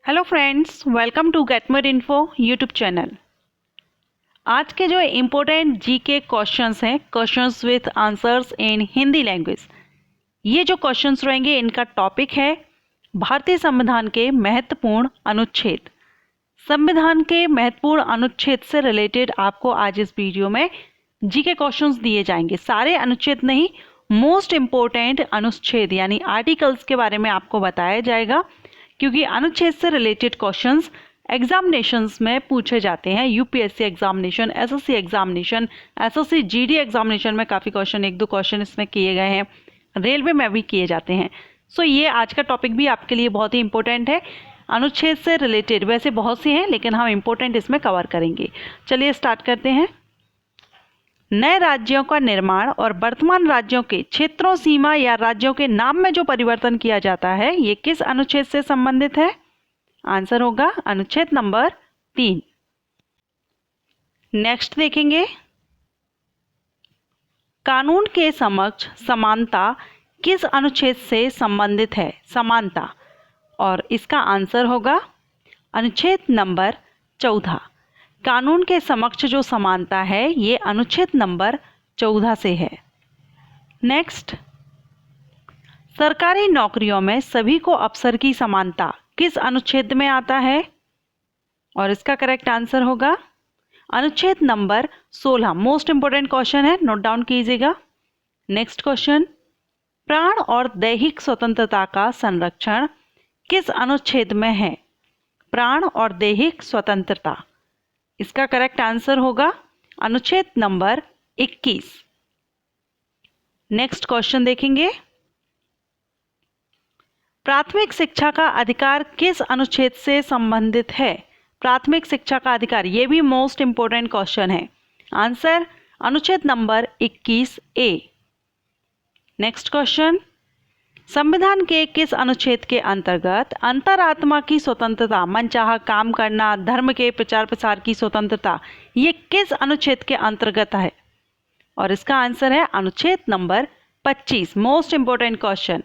Hello friends, welcome to get more info YouTube channel. आज के जो इम्पोर्टेंट जीके क्वेश्चंस हैं, questions with answers in Hindi language, ये जो क्वेश्चंस रहेंगे इनका टॉपिक है भारतीय संविधान के महत्वपूर्ण अनुच्छेद। संविधान के महत्वपूर्ण अनुच्छेद से रिलेटेड आपको आज इस वीडियो में जीके क्वेश्चंस दिए जाएंगे। सारे अनुच्छेद नहीं, मोस्ट इम्पोर्टेंट अनुच्छेद यानी आर्टिकल्स के बारे में आपको बताया जाएगा, क्योंकि अनुच्छेद से रिलेटेड क्वेश्चंस एग्जामिनेशंस में पूछे जाते हैं। UPSC examination, SSC examination, SSC GD examination में काफ़ी क्वेश्चन, एक दो क्वेश्चन इसमें किए गए हैं, रेलवे में भी किए जाते हैं। सो ये आज का टॉपिक भी आपके लिए बहुत ही इंपॉर्टेंट है। अनुच्छेद से रिलेटेड वैसे बहुत सी हैं, लेकिन हम इंपॉर्टेंट इसमें कवर करेंगे। चलिए स्टार्ट करते हैं। नए राज्यों का निर्माण और वर्तमान राज्यों के क्षेत्रों, सीमा या राज्यों के नाम में जो परिवर्तन किया जाता है, ये किस अनुच्छेद से संबंधित है? आंसर होगा अनुच्छेद नंबर 3। नेक्स्ट देखेंगे, कानून के समक्ष समानता किस अनुच्छेद से संबंधित है? समानता, और इसका आंसर होगा अनुच्छेद नंबर 14। कानून के समक्ष जो समानता है ये अनुच्छेद नंबर 14 से है। नेक्स्ट, सरकारी नौकरियों में सभी को अवसर की समानता किस अनुच्छेद में आता है? और इसका करेक्ट आंसर होगा अनुच्छेद नंबर 16। मोस्ट इंपोर्टेंट क्वेश्चन है, नोट डाउन कीजिएगा। नेक्स्ट क्वेश्चन, प्राण और दैहिक स्वतंत्रता का संरक्षण किस अनुच्छेद में है? प्राण और दैहिक स्वतंत्रता, इसका करेक्ट आंसर होगा अनुच्छेद नंबर 21। नेक्स्ट क्वेश्चन देखेंगे, प्राथमिक शिक्षा का अधिकार किस अनुच्छेद से संबंधित है? प्राथमिक शिक्षा का अधिकार, ये भी मोस्ट इंपोर्टेंट क्वेश्चन है। आंसर अनुच्छेद नंबर 21A। नेक्स्ट क्वेश्चन, संविधान के किस अनुच्छेद के अंतर्गत अंतरात्मा की स्वतंत्रता, मनचाहा काम करना, धर्म के प्रचार प्रसार की स्वतंत्रता, ये किस अनुच्छेद के अंतर्गत है? और इसका आंसर है अनुच्छेद नंबर 25। मोस्ट इंपोर्टेंट क्वेश्चन,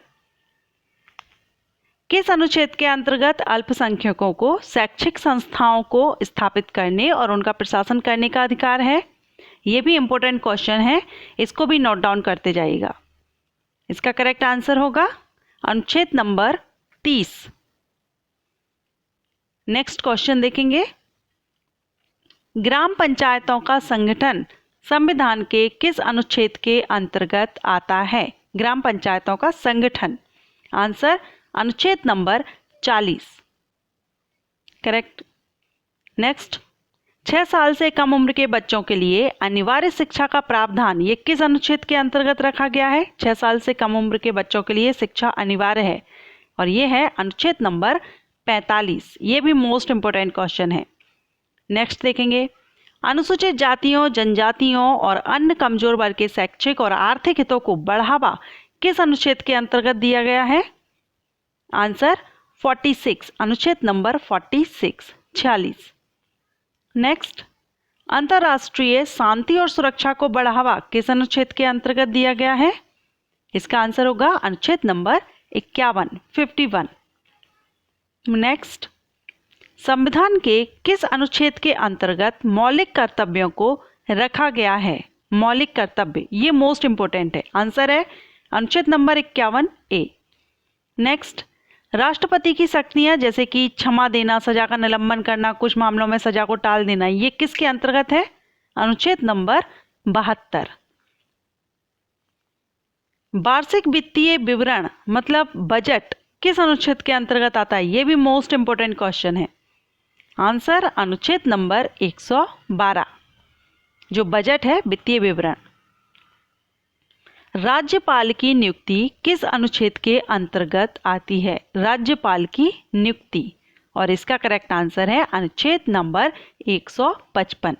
किस अनुच्छेद के अंतर्गत अल्पसंख्यकों को शैक्षिक संस्थाओं को स्थापित करने और उनका प्रशासन करने का अधिकार है? ये भी इंपॉर्टेंट क्वेश्चन है, इसको भी नोट डाउन करते जाइएगा। इसका करेक्ट आंसर होगा अनुच्छेद नंबर 30। नेक्स्ट क्वेश्चन देखेंगे, ग्राम पंचायतों का संगठन संविधान के किस अनुच्छेद के अंतर्गत आता है? ग्राम पंचायतों का संगठन, आंसर अनुच्छेद नंबर 40। करेक्ट। नेक्स्ट, 6 साल से कम उम्र के बच्चों के लिए अनिवार्य शिक्षा का प्रावधान ये किस अनुच्छेद के अंतर्गत रखा गया है? 6 साल से कम उम्र के बच्चों के लिए शिक्षा अनिवार्य है, और ये है अनुच्छेद नंबर 45। ये भी मोस्ट इंपोर्टेंट क्वेश्चन है। नेक्स्ट देखेंगे, अनुसूचित जातियों, जनजातियों और अन्य कमजोर वर्ग के शैक्षिक और आर्थिक हितों को बढ़ावा किस अनुच्छेद के अंतर्गत दिया गया है? आंसर 46, अनुच्छेद नंबर 46, 46। नेक्स्ट, अंतर्राष्ट्रीय शांति और सुरक्षा को बढ़ावा किस अनुच्छेद के अंतर्गत दिया गया है? इसका आंसर होगा अनुच्छेद नंबर 51, 51। नेक्स्ट, संविधान के किस अनुच्छेद के अंतर्गत मौलिक कर्तव्यों को रखा गया है? मौलिक कर्तव्य, ये मोस्ट इंपोर्टेंट है। आंसर है अनुच्छेद नंबर 51A। नेक्स्ट, राष्ट्रपति की शक्तियां जैसे कि क्षमा देना, सजा का निलंबन करना, कुछ मामलों में सजा को टाल देना, ये किसके अंतर्गत है? अनुच्छेद नंबर 72। वार्षिक वित्तीय विवरण मतलब बजट किस अनुच्छेद के अंतर्गत आता है? ये भी मोस्ट इंपोर्टेंट क्वेश्चन है। आंसर अनुच्छेद नंबर 112, जो बजट है, वित्तीय विवरण। राज्यपाल की नियुक्ति किस अनुच्छेद के अंतर्गत आती है? राज्यपाल की नियुक्ति, और इसका करेक्ट आंसर है अनुच्छेद नंबर 155।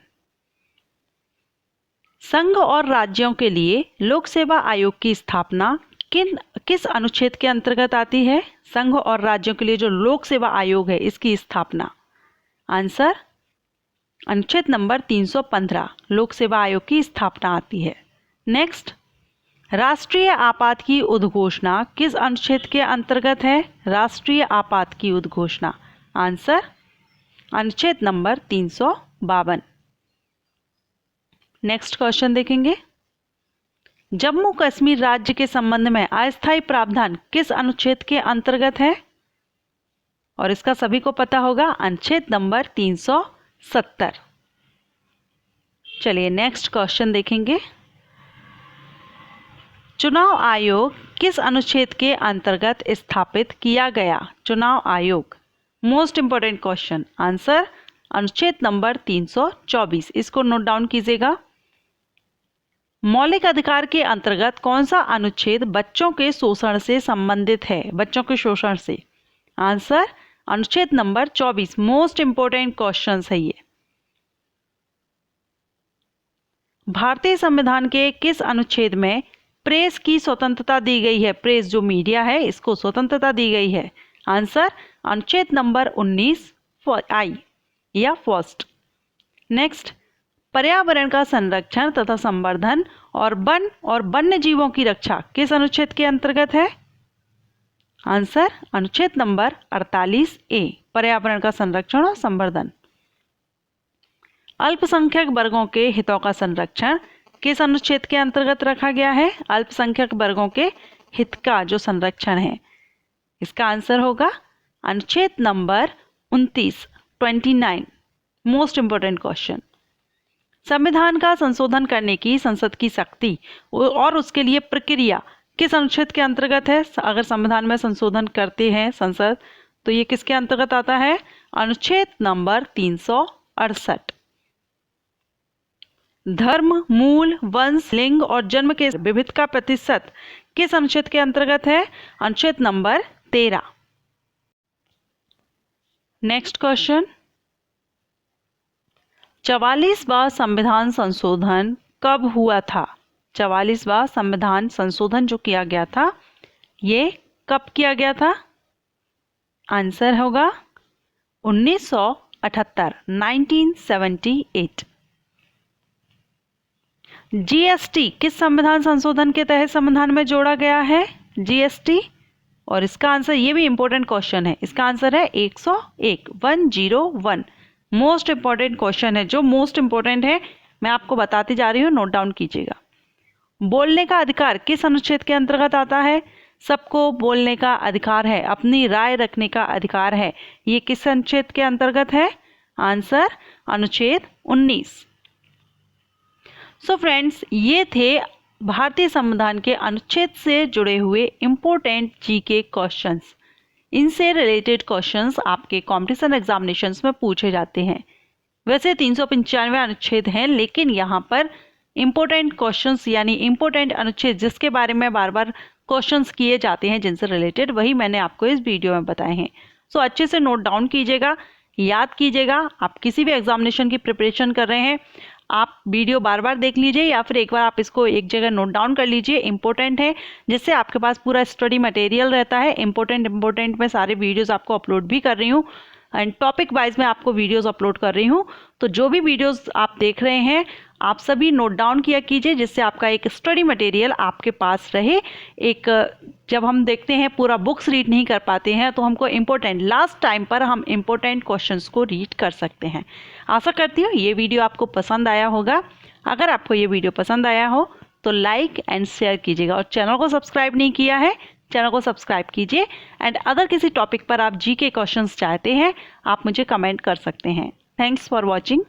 संघ और राज्यों के लिए लोक सेवा आयोग की स्थापना किस अनुच्छेद के अंतर्गत आती है? संघ और राज्यों के लिए जो लोक सेवा आयोग है, इसकी स्थापना, आंसर अनुच्छेद नंबर 315, लोक सेवा आयोग की स्थापना आती है। नेक्स्ट, राष्ट्रीय आपात की उद्घोषणा किस अनुच्छेद के अंतर्गत है? राष्ट्रीय आपात की उद्घोषणा, आंसर अनुच्छेद नंबर 352। नेक्स्ट क्वेश्चन देखेंगे, जम्मू कश्मीर राज्य के संबंध में अस्थायी प्रावधान किस अनुच्छेद के अंतर्गत है? और इसका सभी को पता होगा, अनुच्छेद नंबर 370। चलिए नेक्स्ट क्वेश्चन देखेंगे, चुनाव आयोग किस अनुच्छेद के अंतर्गत स्थापित किया गया? चुनाव आयोग, मोस्ट इंपॉर्टेंट क्वेश्चन, आंसर अनुच्छेद नंबर 324। इसको नोट डाउन कीजिएगा। मौलिक अधिकार के अंतर्गत कौन सा अनुच्छेद बच्चों के शोषण से संबंधित है? बच्चों के शोषण से, आंसर अनुच्छेद नंबर 24। मोस्ट इंपॉर्टेंट क्वेश्चन है ये। भारतीय संविधान के किस अनुच्छेद में प्रेस की स्वतंत्रता दी गई है? प्रेस जो मीडिया है इसको स्वतंत्रता दी गई है। आंसर अनुच्छेद नंबर 19 आई या फर्स्ट। नेक्स्ट, पर्यावरण का संरक्षण तथा संवर्धन और वन और वन्य जीवों की रक्षा किस अनुच्छेद के अंतर्गत है? आंसर अनुच्छेद नंबर 48 ए, पर्यावरण का संरक्षण और संवर्धन। अल्पसंख्यक वर्गों के हितों का संरक्षण किस अनुच्छेद के अंतर्गत रखा गया है? अल्पसंख्यक वर्गों के हित का जो संरक्षण है, इसका आंसर होगा अनुच्छेद नंबर 29। Most important question. संविधान का संशोधन करने की संसद की शक्ति और उसके लिए प्रक्रिया किस अनुच्छेद के अंतर्गत है? अगर संविधान में संशोधन करते हैं संसद तो ये किसके अंतर्गत आता है? अनुच्छेद नंबर 368। धर्म, मूल, वंश, लिंग और जन्म के विविध का प्रतिशत किस अनुच्छेद के अंतर्गत है? अनुच्छेद नंबर 13। नेक्स्ट क्वेश्चन, 44वां संविधान संशोधन कब हुआ था? 44वां संविधान संशोधन जो किया गया था ये कब किया गया था? आंसर होगा 1978। जीएसटी किस संविधान संशोधन के तहत संविधान में जोड़ा गया है? जीएसटी, और इसका आंसर, ये भी इंपॉर्टेंट क्वेश्चन है, इसका आंसर है 101। मोस्ट इंपॉर्टेंट क्वेश्चन है, जो मोस्ट इंपॉर्टेंट है मैं आपको बताती जा रही हूँ, नोट डाउन कीजिएगा। बोलने का अधिकार किस अनुच्छेद के अंतर्गत आता है? सबको बोलने का अधिकार है, अपनी राय रखने का अधिकार है, ये किस अनुच्छेद के अंतर्गत है? आंसर अनुच्छेद 19। सो फ्रेंड्स, ये थे भारतीय संविधान के अनुच्छेद से जुड़े हुए इम्पोर्टेंट जीके क्वेश्चंस। इनसे रिलेटेड क्वेश्चंस आपके कॉम्पिटिशन एग्जामिनेशंस में पूछे जाते हैं। वैसे 395 अनुच्छेद हैं, लेकिन यहाँ पर इम्पोर्टेंट क्वेश्चंस यानी इम्पोर्टेंट अनुच्छेद जिसके बारे में बार बार क्वेश्चंस किए जाते हैं जिनसे रिलेटेड, वही मैंने आपको इस वीडियो में बताए हैं। सो अच्छे से नोट डाउन कीजिएगा, याद कीजिएगा। आप किसी भी एग्जामिनेशन की प्रिपरेशन कर रहे हैं, आप वीडियो बार बार देख लीजिए या फिर एक बार आप इसको एक जगह नोट डाउन कर लीजिए, इंपॉर्टेंट है, जिससे आपके पास पूरा स्टडी मटेरियल रहता है। इंपॉर्टेंट में सारे वीडियोस आपको अपलोड भी कर रही हूँ एंड टॉपिक वाइज में आपको वीडियोस अपलोड कर रही हूँ। तो जो भी वीडियोस आप देख रहे हैं आप सभी नोट डाउन किया कीजिए, जिससे आपका एक स्टडी मटेरियल आपके पास रहे। एक जब हम देखते हैं पूरा बुक्स रीड नहीं कर पाते हैं तो हमको इम्पोर्टेंट लास्ट टाइम पर हम इम्पोर्टेंट क्वेश्चंस को रीड कर सकते हैं। आशा करती हूँ ये वीडियो आपको पसंद आया होगा। अगर आपको ये वीडियो पसंद आया हो तो लाइक एंड शेयर कीजिएगा, और चैनल को सब्सक्राइब नहीं किया है चैनल को सब्सक्राइब कीजिए। एंड अगर किसी टॉपिक पर आप जीके क्वेश्चंस चाहते हैं आप मुझे कमेंट कर सकते हैं। Thanks for watching.